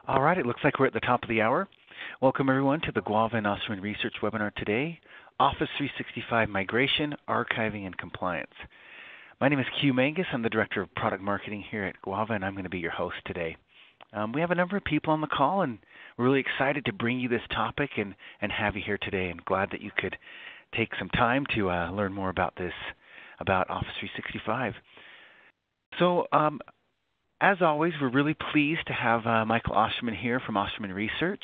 All right, it looks like we're at the top of the hour. Welcome everyone to the Guava and Osterman Research webinar today, Office 365 Migration, Archiving, and Compliance. My name is Q Mangus. I'm the Director of Product Marketing here at Guava, and I'm going to be your host today. We have a number of people on the call, and we're really excited to bring you this topic and have you here today, and glad that you could take some time to learn more about this, about Office 365. So, as always, we're really pleased to have Michael Osterman here from Osterman Research.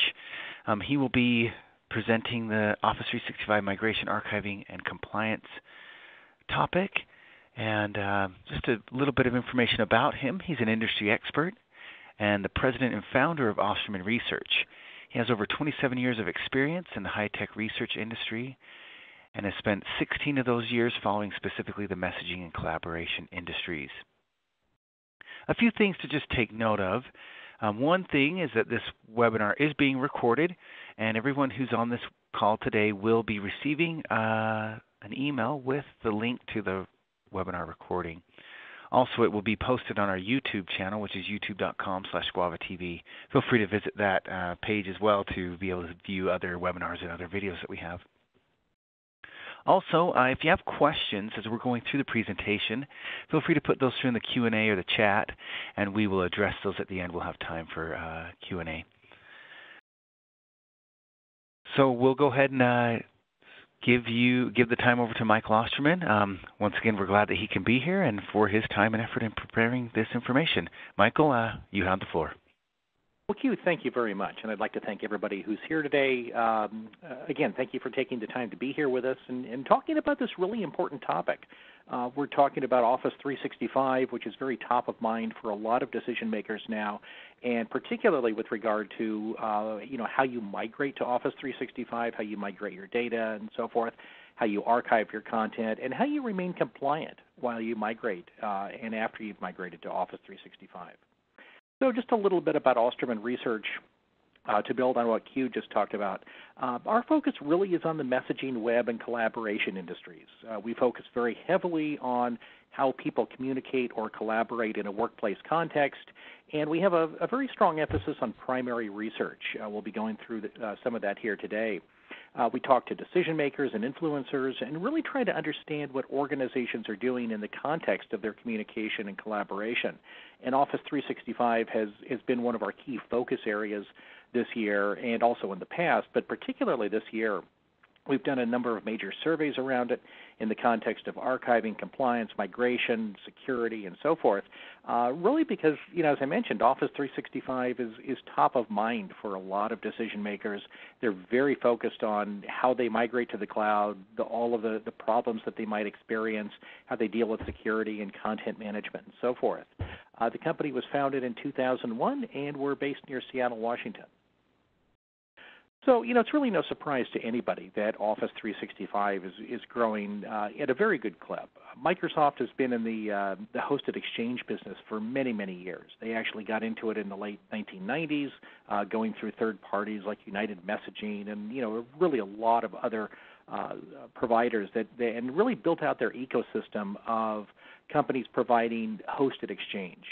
He will be presenting the Office 365 Migration, Archiving, and Compliance topic. And just a little bit of information about him. He's an industry expert and the president and founder of Osterman Research. He has over 27 years of experience in the high-tech research industry and has spent 16 of those years following specifically the messaging and collaboration industries. A few things to just take note of. One thing is that this webinar is being recorded, and everyone who's on this call today will be receiving an email with the link to the webinar recording. Also, it will be posted on our YouTube channel, which is youtube.com/guavatv. Feel free to visit that page as well to be able to view other webinars and other videos that we have. Also, if you have questions as we're going through the presentation, feel free to put those through in the Q&A or the chat, and we will address those at the end. We'll have time for Q&A. So we'll go ahead and give the time over to Michael Osterman. Once again, we're glad that he can be here and for his time and effort in preparing this information. Michael, you have the floor. Well, Q, thank you very much, and I'd like to thank everybody who's here today. Again, thank you for taking the time to be here with us and talking about this really important topic. We're talking about Office 365, which is very top of mind for a lot of decision makers now, and particularly with regard to how you migrate to Office 365, how you migrate your data and so forth, how you archive your content, and how you remain compliant while you migrate and after you've migrated to Office 365. So just a little bit about Osterman Research to build on what Q just talked about. Our focus really is on the messaging, web, and collaboration industries. We focus very heavily on how people communicate or collaborate in a workplace context, and we have a very strong emphasis on primary research. We'll be going through some of that here today. We talk to decision makers and influencers and really try to understand what organizations are doing in the context of their communication and collaboration. And Office 365 has been one of our key focus areas this year and also in the past, but particularly this year. We've done a number of major surveys around it in the context of archiving, compliance, migration, security, and so forth, really because, as I mentioned, Office 365 is top of mind for a lot of decision makers. They're very focused on how they migrate to the cloud, all of the problems that they might experience, how they deal with security and content management, and so forth. The company was founded in 2001, and we're based near Seattle, Washington. So, it's really no surprise to anybody that Office 365 is growing at a very good clip. Microsoft has been in the hosted exchange business for many, many years. They actually got into it in the late 1990s, going through third parties like United Messaging and, really a lot of other providers and really built out their ecosystem of companies providing hosted exchange.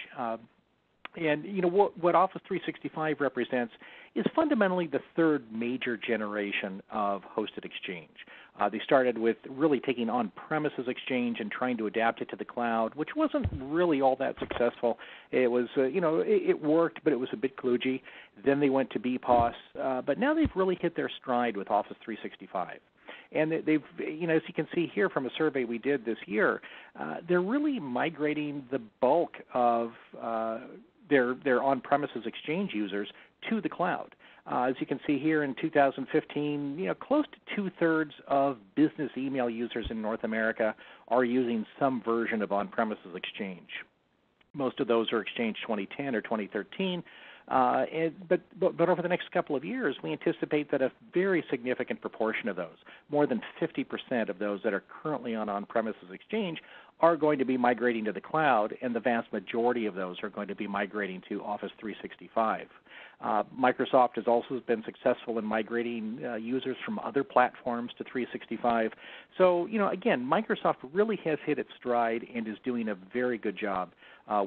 And what Office 365 represents is fundamentally the third major generation of hosted exchange. They started with really taking on-premises exchange and trying to adapt it to the cloud, which wasn't really all that successful. It was, it worked, but it was a bit kludgy. Then they went to BPOS, but now they've really hit their stride with Office 365. And they've, as you can see here from a survey we did this year, they're really migrating the bulk of their on-premises exchange users to the cloud. As you can see here in 2015, close to two-thirds of business email users in North America are using some version of on-premises exchange. Most of those are Exchange 2010 or 2013. But over the next couple of years, we anticipate that a very significant proportion of those, more than 50% of those that are currently on-premises exchange, are going to be migrating to the cloud, and the vast majority of those are going to be migrating to Office 365. Microsoft has also been successful in migrating users from other platforms to 365. So, again, Microsoft really has hit its stride and is doing a very good job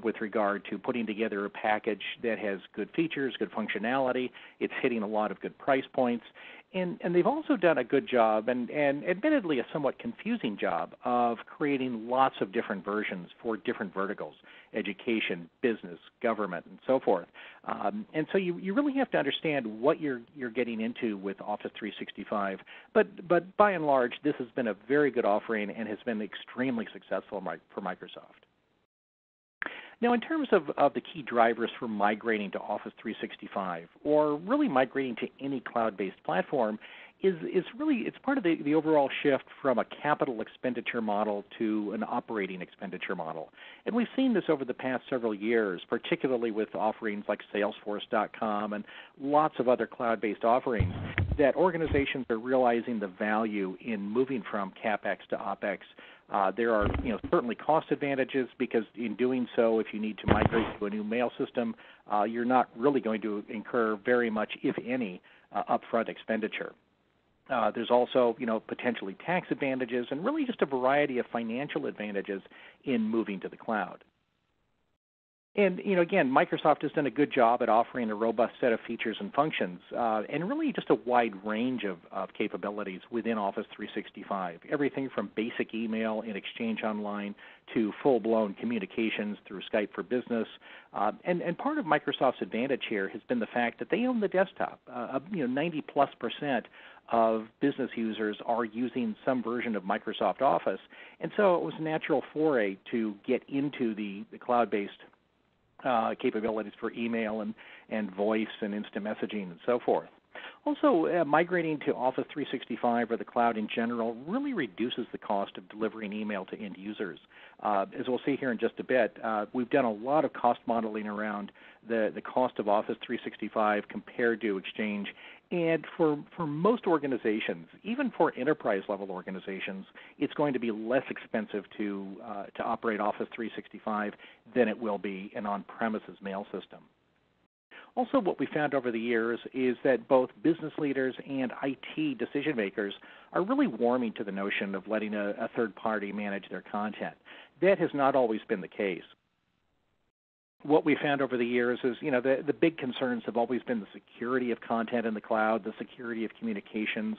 with regard to putting together a package that has good features, good functionality. It's hitting a lot of good price points. And they've also done a good job, and admittedly a somewhat confusing job, of creating lots of different versions for different verticals: education, business, government, and so forth. And so you really have to understand what you're getting into with Office 365. But by and large, this has been a very good offering and has been extremely successful for Microsoft. Now, in terms of the key drivers for migrating to Office 365, or really migrating to any cloud-based platform, is really, it's part of the overall shift from a capital expenditure model to an operating expenditure model. And we've seen this over the past several years, particularly with offerings like Salesforce.com and lots of other cloud-based offerings, that organizations are realizing the value in moving from CapEx to OpEx. There are, certainly cost advantages, because in doing so, if you need to migrate to a new mail system, you're not really going to incur very much, if any, upfront expenditure. There's also, potentially tax advantages, and really just a variety of financial advantages in moving to the cloud. And, again, Microsoft has done a good job at offering a robust set of features and functions, and really just a wide range of capabilities within Office 365, everything from basic email and Exchange Online to full-blown communications through Skype for Business. And part of Microsoft's advantage here has been the fact that they own the desktop. 90+% of business users are using some version of Microsoft Office, and so it was a natural foray to get into the cloud-based capabilities for email and voice and instant messaging and so forth. Also, migrating to Office 365 or the cloud in general really reduces the cost of delivering email to end users. As we'll see here in just a bit, we've done a lot of cost modeling around the cost of Office 365 compared to Exchange. And for most organizations, even for enterprise-level organizations, it's going to be less expensive to operate Office 365 than it will be an on-premises mail system. Also, what we found over the years is that both business leaders and IT decision makers are really warming to the notion of letting a third party manage their content. That has not always been the case. What we found over the years is, the big concerns have always been the security of content in the cloud, the security of communications,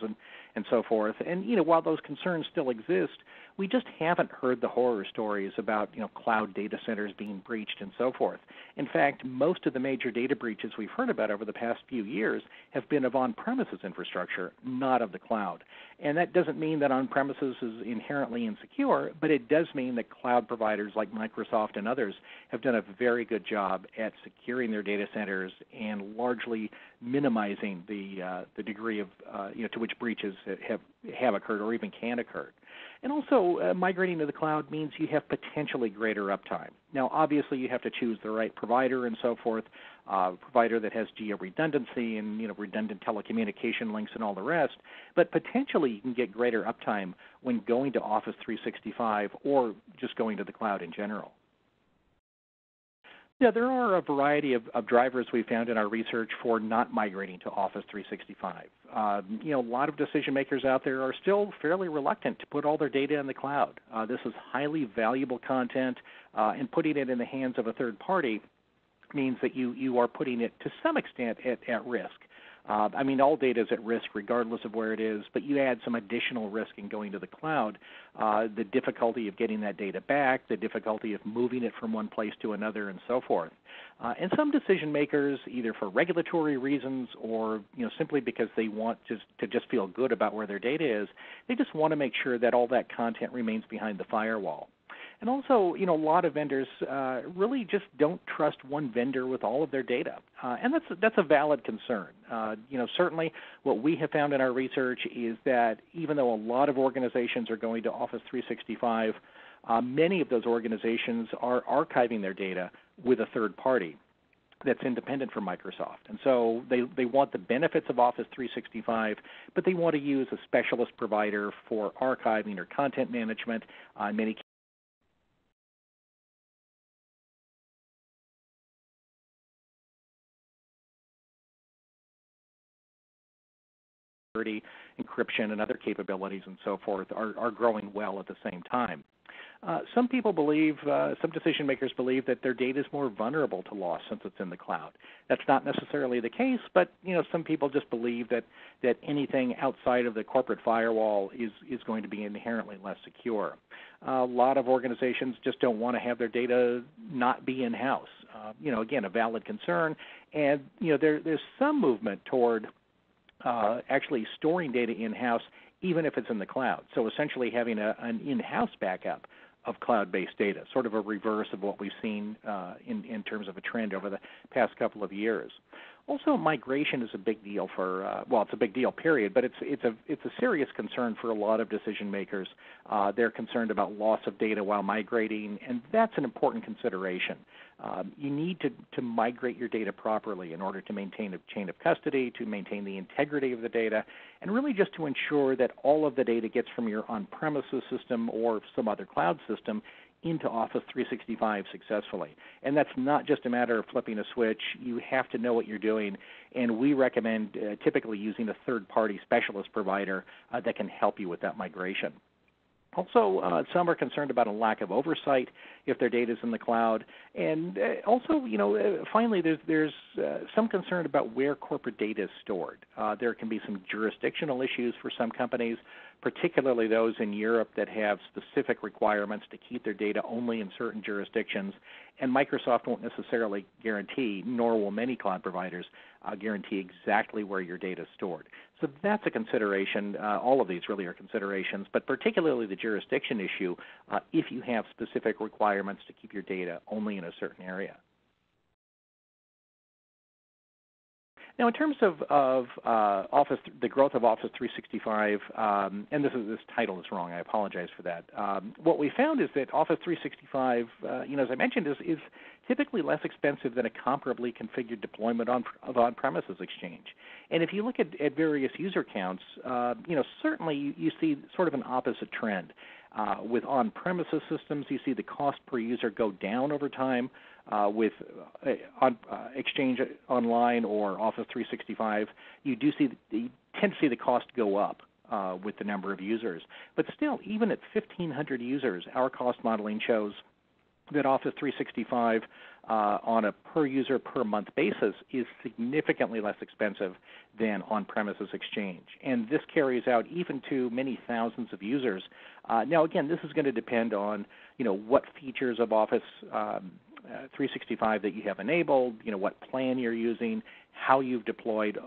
and so forth. And, while those concerns still exist, we just haven't heard the horror stories about, cloud data centers being breached and so forth. In fact, most of the major data breaches we've heard about over the past few years have been of on-premises infrastructure, not of the cloud. And that doesn't mean that on-premises is inherently insecure, but it does mean that cloud providers like Microsoft and others have done a very good job at securing their data centers and largely minimizing the degree of to which breaches have occurred or even can occur. And also, migrating to the cloud means you have potentially greater uptime. Now, obviously, you have to choose the right provider and so forth, provider that has geo-redundancy and redundant telecommunication links and all the rest. But potentially, you can get greater uptime when going to Office 365 or just going to the cloud in general. Yeah, there are a variety of drivers we found in our research for not migrating to Office 365. A lot of decision makers out there are still fairly reluctant to put all their data in the cloud. This is highly valuable content, and putting it in the hands of a third party means that you are putting it to some extent at risk. All data is at risk regardless of where it is, but you add some additional risk in going to the cloud, the difficulty of getting that data back, the difficulty of moving it from one place to another, and so forth. And some decision makers, either for regulatory reasons or simply because they want to just feel good about where their data is, they just want to make sure that all that content remains behind the firewall. And also, a lot of vendors really just don't trust one vendor with all of their data, and that's a valid concern. Certainly, what we have found in our research is that even though a lot of organizations are going to Office 365, many of those organizations are archiving their data with a third party that's independent from Microsoft. And so they want the benefits of Office 365, but they want to use a specialist provider for archiving or content management. In many cases, encryption and other capabilities and so forth are growing well at the same time. Some people believe, some decision makers believe that their data is more vulnerable to loss since it's in the cloud. That's not necessarily the case, but some people just believe that anything outside of the corporate firewall is going to be inherently less secure. A lot of organizations just don't want to have their data not be in-house. Again, a valid concern, and there's some movement toward actually storing data in-house, even if it's in the cloud. So essentially having an in-house backup of cloud-based data, sort of a reverse of what we've seen in terms of a trend over the past couple of years. Also, migration is a big deal for, it's a big deal, period, but it's a serious concern for a lot of decision makers. They're concerned about loss of data while migrating, and that's an important consideration. You need to migrate your data properly in order to maintain a chain of custody, to maintain the integrity of the data, and really just to ensure that all of the data gets from your on-premises system or some other cloud system into Office 365 successfully. And that's not just a matter of flipping a switch. You have to know what you're doing, and we recommend typically using a third-party specialist provider that can help you with that migration. Also, some are concerned about a lack of oversight if their data is in the cloud, and also, finally, there's some concern about where corporate data is stored. There can be some jurisdictional issues for some companies, particularly those in Europe that have specific requirements to keep their data only in certain jurisdictions, and Microsoft won't necessarily guarantee, nor will many cloud providers guarantee exactly where your data is stored. So that's a consideration. All of these really are considerations, but particularly the jurisdiction issue if you have specific requirements to keep your data only in a certain area. Now, in terms of Office, the growth of Office 365, and this title is wrong. I apologize for that. What we found is that Office 365, as I mentioned, is typically less expensive than a comparably configured deployment of on-premises Exchange. And if you look at various user counts, certainly you see sort of an opposite trend. With on-premises systems, you see the cost per user go down over time. With Exchange Online or Office 365, you tend to see the cost go up with the number of users. But still, even at 1,500 users, our cost modeling shows that Office 365 on a per user per month basis is significantly less expensive than on-premises Exchange. And this carries out even to many thousands of users. Now, again, this is going to depend on what features of Office 365 that you have enabled, what plan you're using, how you've deployed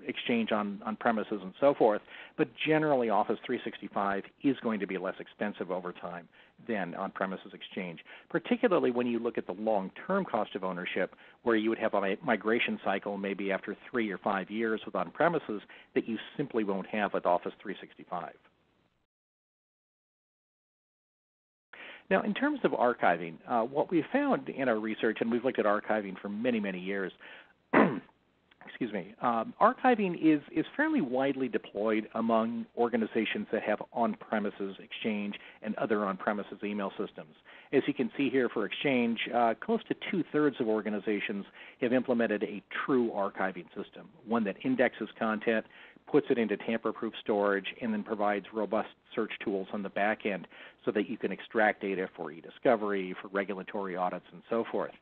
Exchange on premises and so forth. But generally, Office 365 is going to be less expensive over time than on-premises Exchange, particularly when you look at the long-term cost of ownership, where you would have a migration cycle maybe after 3 or 5 years with on-premises that you simply won't have with Office 365. Now, in terms of archiving, what we found in our research, and we've looked at archiving for many, many years, archiving is fairly widely deployed among organizations that have on-premises Exchange and other on-premises email systems. As you can see here for Exchange, close to 2/3 of organizations have implemented a true archiving system, one that indexes content, puts it into tamper-proof storage, and then provides robust search tools on the back end so that you can extract data for e-discovery, for regulatory audits, and so forth.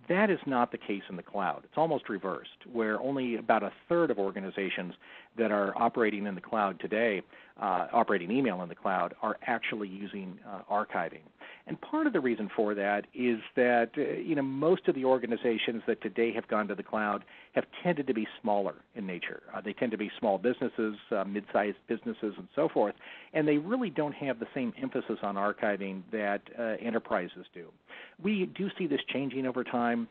That is not the case in the cloud. It's almost reversed, where only about 1/3 of organizations that are operating in the cloud today, operating email in the cloud, are actually using archiving. And part of the reason for that is that most of the organizations that today have gone to the cloud have tended to be smaller in nature. They tend to be small businesses, mid-sized businesses, and so forth, and they really don't have the same emphasis on archiving that enterprises do. We do see this changing over time.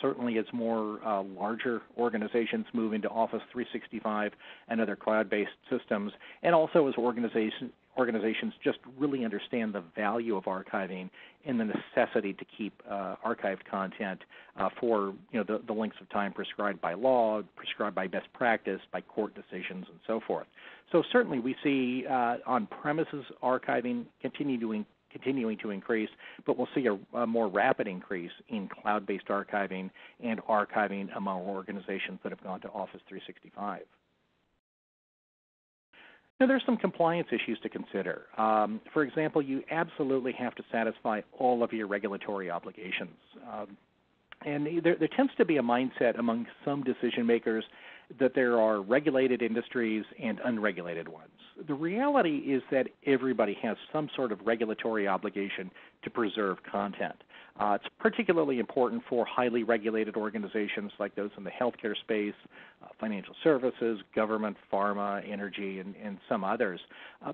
Certainly as more larger organizations move into Office 365 and other cloud-based systems, and also as organizations just really understand the value of archiving and the necessity to keep archived content for the lengths of time prescribed by law, prescribed by best practice, by court decisions, and so forth. So certainly we see on-premises archiving continuing to increase, but we'll see a more rapid increase in cloud-based archiving and archiving among organizations that have gone to Office 365. Now, there's some compliance issues to consider. For example, you absolutely have to satisfy all of your regulatory obligations. And there tends to be a mindset among some decision makers that there are regulated industries and unregulated ones. The reality is that everybody has some sort of regulatory obligation to preserve content. It's particularly important for highly regulated organizations like those in the healthcare space, financial services, government, pharma, energy, and some others.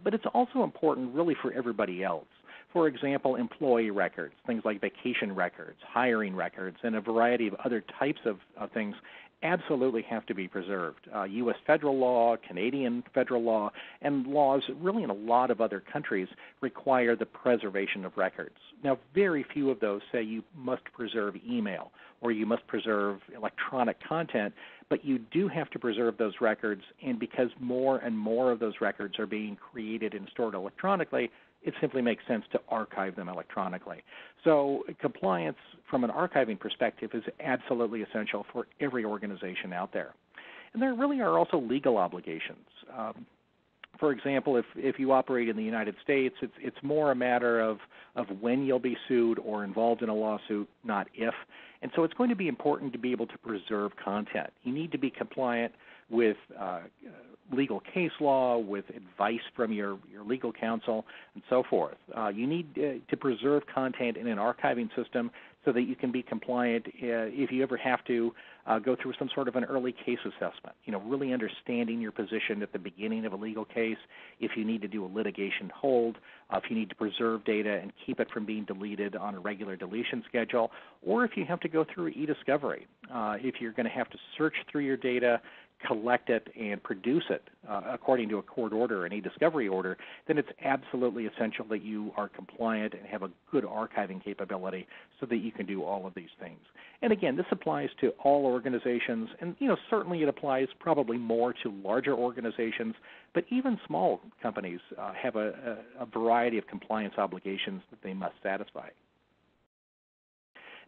But it's also important really for everybody else. For example, employee records, things like vacation records, hiring records, and a variety of other types of things absolutely have to be preserved. U.S. federal law, Canadian federal law, and laws really in a lot of other countries require the preservation of records. Now, very few of those say you must preserve email or you must preserve electronic content, but you do have to preserve those records, and because more and more of those records are being created and stored electronically, it simply makes sense to archive them electronically. So compliance from an archiving perspective is absolutely essential for every organization out there. And there really are also legal obligations. For example, if you operate in the United States, it's more a matter of when you'll be sued or involved in a lawsuit, not if. And so it's going to be important to be able to preserve content. You need to be compliant with legal case law, with advice from your legal counsel, and so forth. You need to preserve content in an archiving system so that you can be compliant if you ever have to go through some sort of an early case assessment, really understanding your position at the beginning of a legal case, if you need to do a litigation hold, if you need to preserve data and keep it from being deleted on a regular deletion schedule, or if you have to go through e-discovery, if you're going to have to search through your data, collect it, and produce it according to a court order, an e-discovery order, then it's absolutely essential that you are compliant and have a good archiving capability so that you can do all of these things. And again, this applies to all organizations, and certainly it applies probably more to larger organizations, but even small companies have a variety of compliance obligations that they must satisfy.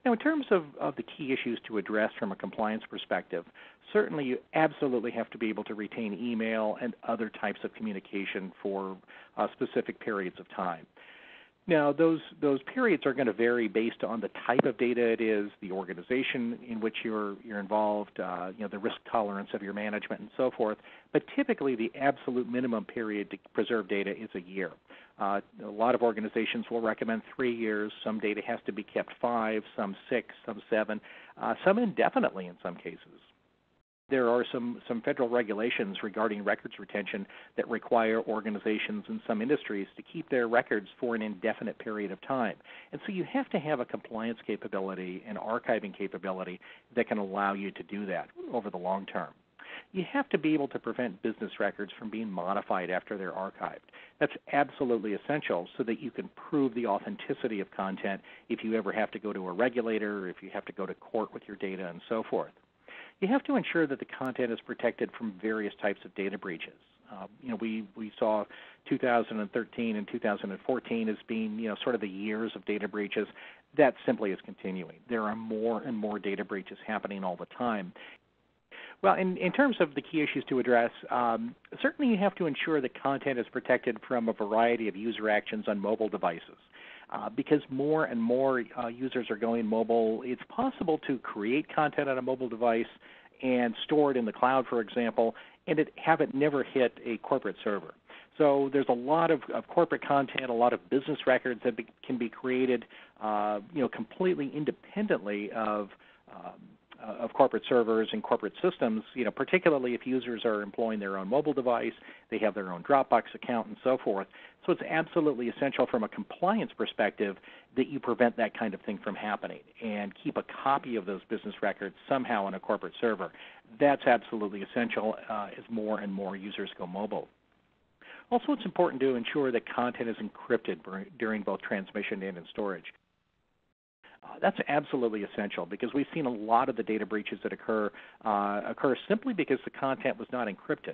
Now, in terms of the key issues to address from a compliance perspective, certainly you absolutely have to be able to retain email and other types of communication for specific periods of time. Now, those periods are going to vary based on the type of data it is, the organization in which you're involved, the risk tolerance of your management, and so forth. But typically, the absolute minimum period to preserve data is a year. A lot of organizations will recommend 3 years. Some data has to be kept 5, some 6, some 7, some indefinitely in some cases. There are some federal regulations regarding records retention that require organizations in some industries to keep their records for an indefinite period of time. And so you have to have a compliance capability and archiving capability that can allow you to do that over the long term. You have to be able to prevent business records from being modified after they're archived. That's absolutely essential so that you can prove the authenticity of content if you ever have to go to a regulator, if you have to go to court with your data, and so forth. You have to ensure that the content is protected from various types of data breaches. We saw 2013 and 2014 as being, sort of the years of data breaches. That simply is continuing. There are more and more data breaches happening all the time. Well, in terms of the key issues to address, certainly you have to ensure that content is protected from a variety of user actions on mobile devices. Because more and more users are going mobile, it's possible to create content on a mobile device and store it in the cloud, for example, and have it never hit a corporate server. So there's a lot of corporate content, a lot of business records that can be created, completely independently of corporate servers and corporate systems, particularly if users are employing their own mobile device, they have their own Dropbox account, and so forth. So it's absolutely essential from a compliance perspective that you prevent that kind of thing from happening and keep a copy of those business records somehow on a corporate server. That's absolutely essential as more and more users go mobile. Also, it's important to ensure that content is encrypted during both transmission and in storage. That's absolutely essential because we've seen a lot of the data breaches that occur simply because the content was not encrypted.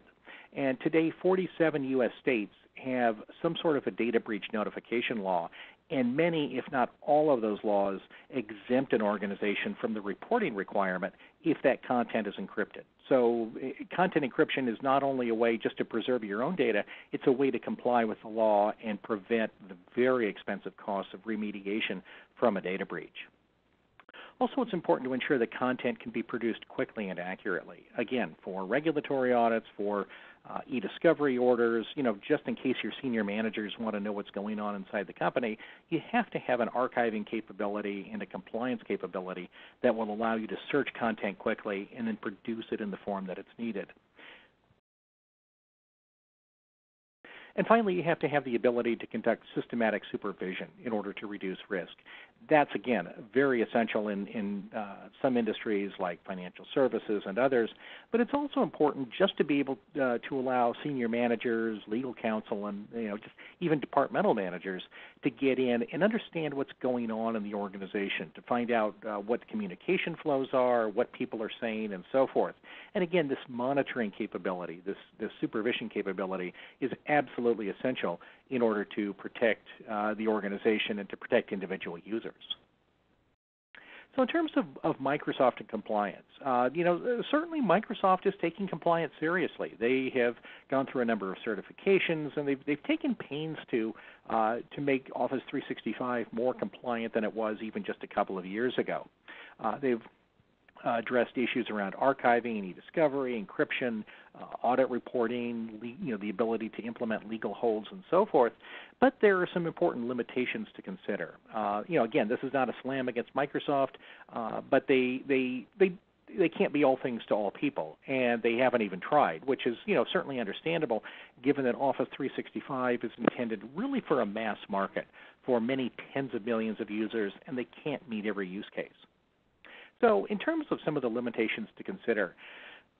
And today, 47 U.S. states have some sort of a data breach notification law, And many, if not all of those laws, exempt an organization from the reporting requirement if that content is encrypted. So content encryption is not only a way just to preserve your own data, it's a way to comply with the law and prevent the very expensive costs of remediation from a data breach. Also, it's important to ensure that content can be produced quickly and accurately. Again, for regulatory audits, for e-discovery orders, just in case your senior managers want to know what's going on inside the company, you have to have an archiving capability and a compliance capability that will allow you to search content quickly and then produce it in the form that it's needed. And finally, you have to have the ability to conduct systematic supervision in order to reduce risk. That's, again, very essential in some industries like financial services and others, but it's also important just to be able to allow senior managers, legal counsel, and just even departmental managers to get in and understand what's going on in the organization, to find out what communication flows are, what people are saying, and so forth. And again, this monitoring capability, this supervision capability is absolutely essential in order to protect the organization and to protect individual users. So in terms of Microsoft and compliance, certainly Microsoft is taking compliance seriously. They have gone through a number of certifications, and they've taken pains to make Office 365 more compliant than it was even just a couple of years ago. They've addressed issues around archiving and e-discovery, encryption, audit reporting, the ability to implement legal holds and so forth. But there are some important limitations to consider. Again, this is not a slam against Microsoft, but they can't be all things to all people, and they haven't even tried, which is certainly understandable given that Office 365 is intended really for a mass market for many tens of millions of users, and they can't meet every use case. So in terms of some of the limitations to consider,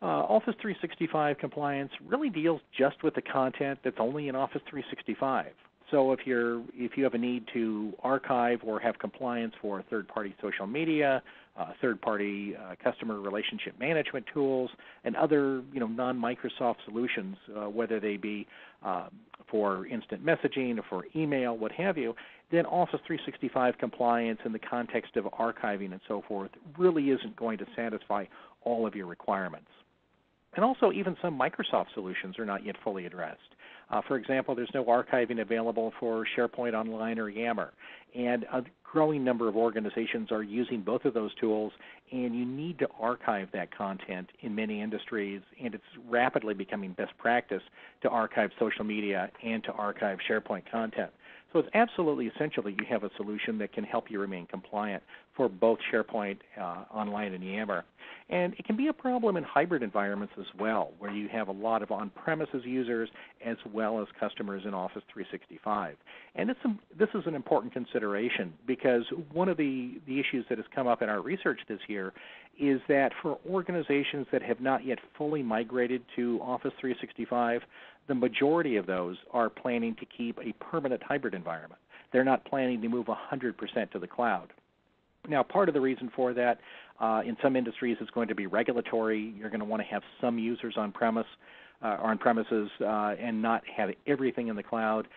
Office 365 compliance really deals just with the content that's only in Office 365. So if you have a need to archive or have compliance for third-party social media, third-party customer relationship management tools, and other non-Microsoft solutions, whether they be for instant messaging or for email, what have you, then Office 365 compliance in the context of archiving and so forth really isn't going to satisfy all of your requirements. And also, even some Microsoft solutions are not yet fully addressed. For example, there's no archiving available for SharePoint Online or Yammer. And a growing number of organizations are using both of those tools, and you need to archive that content in many industries, and it's rapidly becoming best practice to archive social media and to archive SharePoint content. So it's absolutely essential that you have a solution that can help you remain compliant for both SharePoint Online and Yammer. And it can be a problem in hybrid environments as well, where you have a lot of on-premises users as well as customers in Office 365. And this is an important consideration because one of the issues that has come up in our research this year is that for organizations that have not yet fully migrated to Office 365, the majority of those are planning to keep a permanent hybrid environment. They're not planning to move 100% to the cloud. Now, part of the reason for that in some industries is going to be regulatory. You're going to want to have some users on premises and not have everything in the cloud.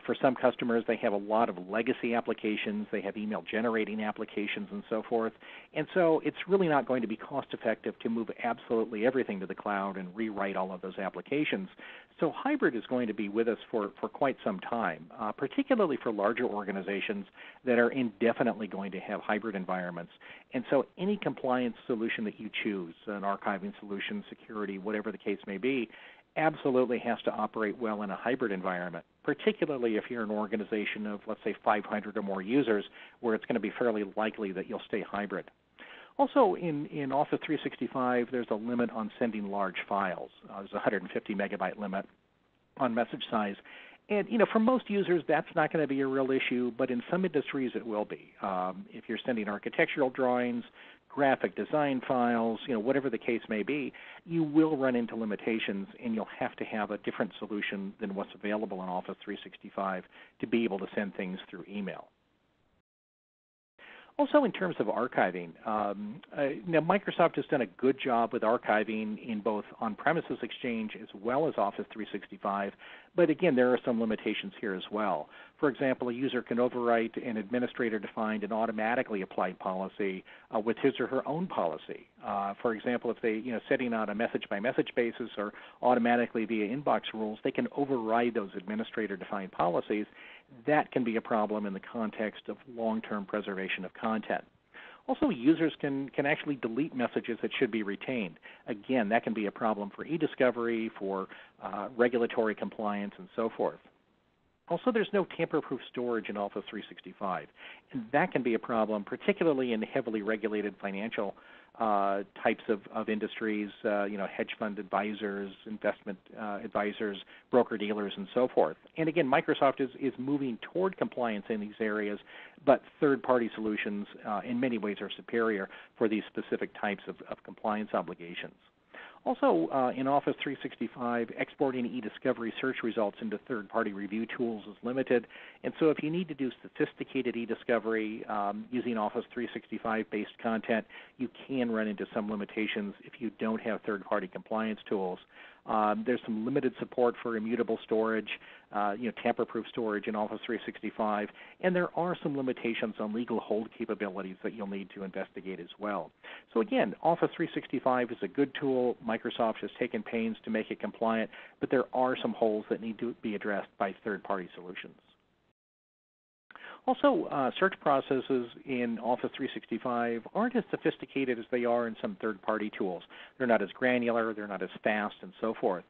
For some customers, they have a lot of legacy applications. They have email-generating applications and so forth. And so it's really not going to be cost-effective to move absolutely everything to the cloud and rewrite all of those applications. So hybrid is going to be with us for quite some time, particularly for larger organizations that are indefinitely going to have hybrid environments. And so any compliance solution that you choose, an archiving solution, security, whatever the case may be, absolutely has to operate well in a hybrid environment, particularly if you're an organization of, let's say, 500 or more users, where it's going to be fairly likely that you'll stay hybrid. Also, in Office 365, there's a limit on sending large files. There's a 150 megabyte limit on message size. And, for most users, that's not going to be a real issue, but in some industries it will be. If you're sending architectural drawings, graphic design files, whatever the case may be, you will run into limitations, and you'll have to have a different solution than what's available in Office 365 to be able to send things through email. Also, in terms of archiving, now Microsoft has done a good job with archiving in both on-premises Exchange as well as Office 365, but again, there are some limitations here as well. For example, a user can overwrite an administrator-defined and automatically applied policy with his or her own policy. For example, if they, setting out a message-by-message basis or automatically via inbox rules, they can override those administrator-defined policies. That can be a problem in the context of long-term preservation of content. Also, users can actually delete messages that should be retained. Again, that can be a problem for e-discovery, for regulatory compliance, and so forth. Also, there's no tamper-proof storage in Office 365, and that can be a problem, particularly in heavily regulated financial types of industries, hedge fund advisors, investment advisors, broker-dealers, and so forth. And again, Microsoft is moving toward compliance in these areas, but third-party solutions in many ways are superior for these specific types of compliance obligations. Also, in Office 365, exporting e-discovery search results into third-party review tools is limited, and so if you need to do sophisticated e-discovery using Office 365-based content, you can run into some limitations if you don't have third-party compliance tools. There's some limited support for immutable storage, tamper-proof storage in Office 365, and there are some limitations on legal hold capabilities that you'll need to investigate as well. So again, Office 365 is a good tool. Microsoft has taken pains to make it compliant, but there are some holes that need to be addressed by third-party solutions. Also, search processes in Office 365 aren't as sophisticated as they are in some third-party tools. They're not as granular, they're not as fast, and so forth.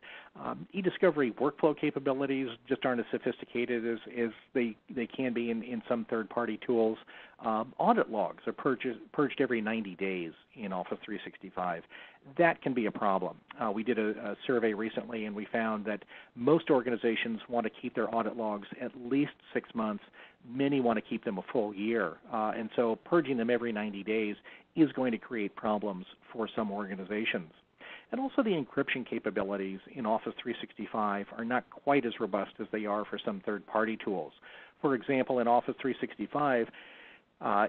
E-discovery workflow capabilities just aren't as sophisticated as they can be in some third-party tools. Audit logs are purged every 90 days in Office 365. That can be a problem. We did a survey recently, and we found that most organizations want to keep their audit logs at least 6 months. Many want to keep them a full year. And so purging them every 90 days is going to create problems for some organizations. And also the encryption capabilities in Office 365 are not quite as robust as they are for some third-party tools. For example, in Office 365,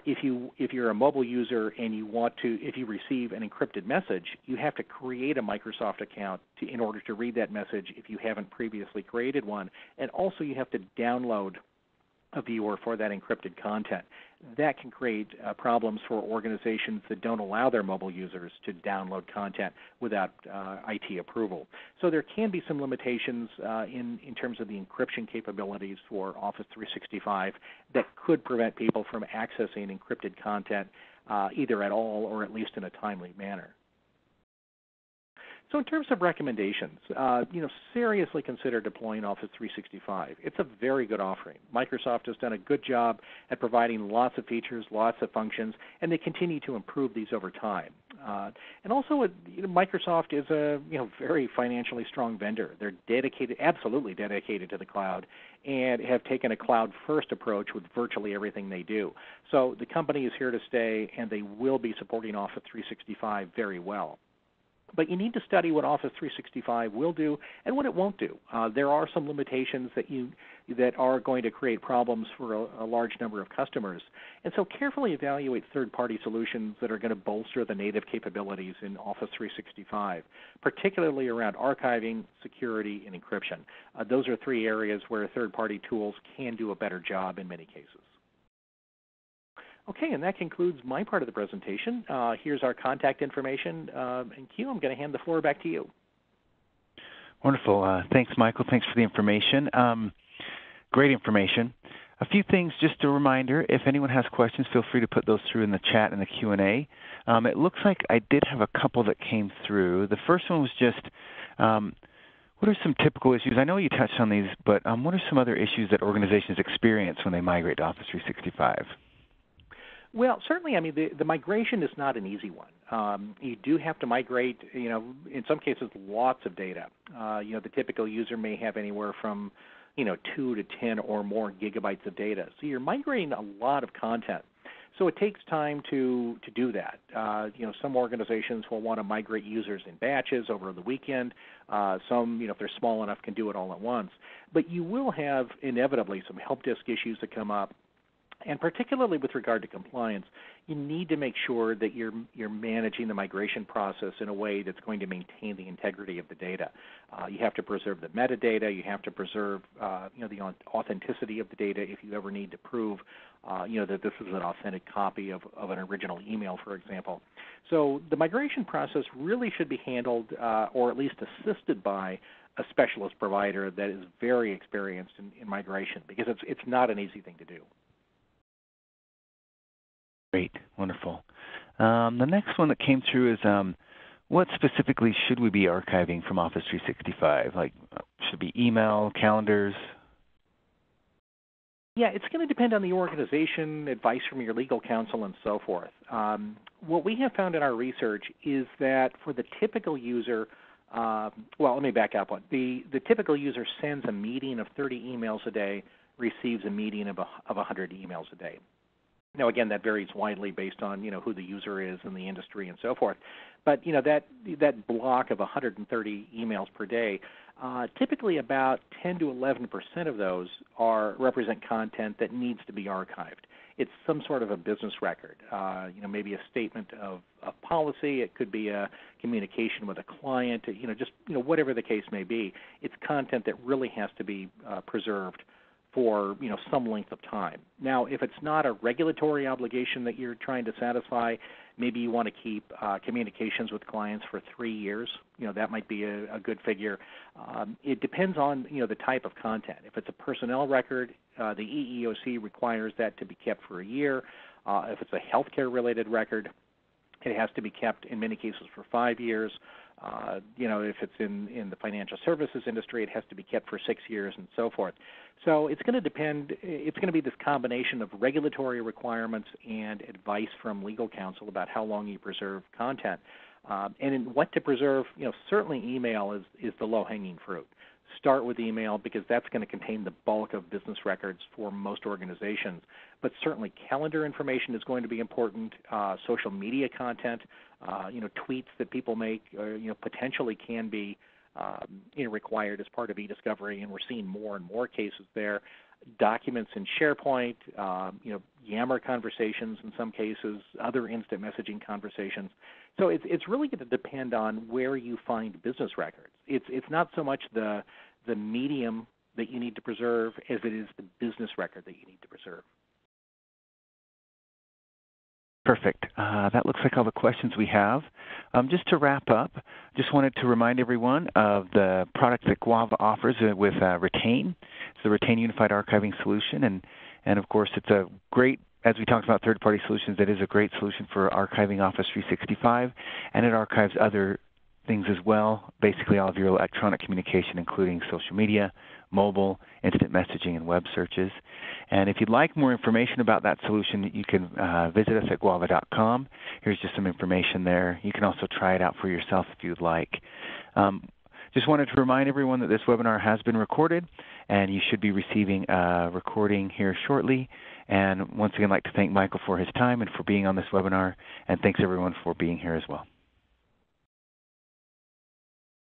if you're a mobile user and if you receive an encrypted message, you have to create a Microsoft account in order to read that message if you haven't previously created one. And also you have to download a viewer for that encrypted content. That can create problems for organizations that don't allow their mobile users to download content without IT approval. So there can be some limitations in terms of the encryption capabilities for Office 365 that could prevent people from accessing encrypted content either at all or at least in a timely manner. So in terms of recommendations, seriously consider deploying Office 365. It's a very good offering. Microsoft has done a good job at providing lots of features, lots of functions, and they continue to improve these over time. And also, Microsoft is a very financially strong vendor. They're absolutely dedicated to the cloud, and have taken a cloud-first approach with virtually everything they do. So the company is here to stay, and they will be supporting Office 365 very well. But you need to study what Office 365 will do and what it won't do. There are some limitations that are going to create problems for a large number of customers. And so carefully evaluate third-party solutions that are going to bolster the native capabilities in Office 365, particularly around archiving, security, and encryption. Those are three areas where third-party tools can do a better job in many cases. Okay, and that concludes my part of the presentation. Here's our contact information. And Q, I'm going to hand the floor back to you. Wonderful. Thanks, Michael. Thanks for the information. Great information. A few things, just a reminder, if anyone has questions, feel free to put those through in the chat and the Q&A. It looks like I did have a couple that came through. The first one was just, what are some typical issues? I know you touched on these, but what are some other issues that organizations experience when they migrate to Office 365? Well, certainly, the migration is not an easy one. You do have to migrate, in some cases, lots of data. The typical user may have anywhere from, 2 to 10 or more gigabytes of data. So you're migrating a lot of content. So it takes time to do that. Some organizations will want to migrate users in batches over the weekend. Some, if they're small enough, can do it all at once. But you will have, inevitably, some help desk issues that come up. And particularly with regard to compliance, you need to make sure that you're managing the migration process in a way that's going to maintain the integrity of the data. You have to preserve the metadata. You have to preserve, the authenticity of the data if you ever need to prove, that this is an authentic copy of an original email, for example. So the migration process really should be handled, or at least assisted by, a specialist provider that is very experienced in migration, because it's not an easy thing to do. Great, wonderful. The next one that came through is what specifically should we be archiving from Office 365? Like, should it be email, calendars? Yeah, it's going to depend on the organization, advice from your legal counsel, and so forth. What we have found in our research is that for the typical user, let me back up one. The typical user sends a median of 30 emails a day, receives a median of 100 emails a day. Now, again, that varies widely based on who the user is and the industry and so forth. But that block of 130 emails per day, typically about 10 to 11% of those represent content that needs to be archived. It's some sort of a business record, maybe a statement of policy. It could be a communication with a client. Whatever the case may be, it's content that really has to be preserved for some length of time. Now, if it's not a regulatory obligation that you're trying to satisfy, maybe you want to keep communications with clients for 3 years. That might be a good figure. It depends on the type of content. If it's a personnel record, the EEOC requires that to be kept for a year. If it's a healthcare-related record, it has to be kept in many cases for 5 years. If it's in the financial services industry, it has to be kept for 6 years and so forth. So it's going to depend. It's going to be this combination of regulatory requirements and advice from legal counsel about how long you preserve content. And in what to preserve, certainly email is the low-hanging fruit. Start with email because that's going to contain the bulk of business records for most organizations. But certainly calendar information is going to be important. Social media content, tweets that people make, potentially can be required as part of e-discovery, and we're seeing more and more cases there. Documents in SharePoint, Yammer conversations in some cases, other instant messaging conversations. So it's really going to depend on where you find business records. It's not so much the medium that you need to preserve as it is the business record that you need to preserve. Perfect. That looks like all the questions we have. Just to wrap up, just wanted to remind everyone of the product that Guava offers with Retain. It's the Retain Unified Archiving Solution, and of course it's a great, as we talked about third-party solutions, that is a great solution for archiving Office 365, and it archives other things as well, basically all of your electronic communication, including social media, mobile, instant messaging, and web searches. And if you'd like more information about that solution, you can visit us at guava.com. Here's just some information there. You can also try it out for yourself if you'd like. Just wanted to remind everyone that this webinar has been recorded, and you should be receiving a recording here shortly. And once again, I'd like to thank Michael for his time and for being on this webinar, and thanks everyone for being here as well.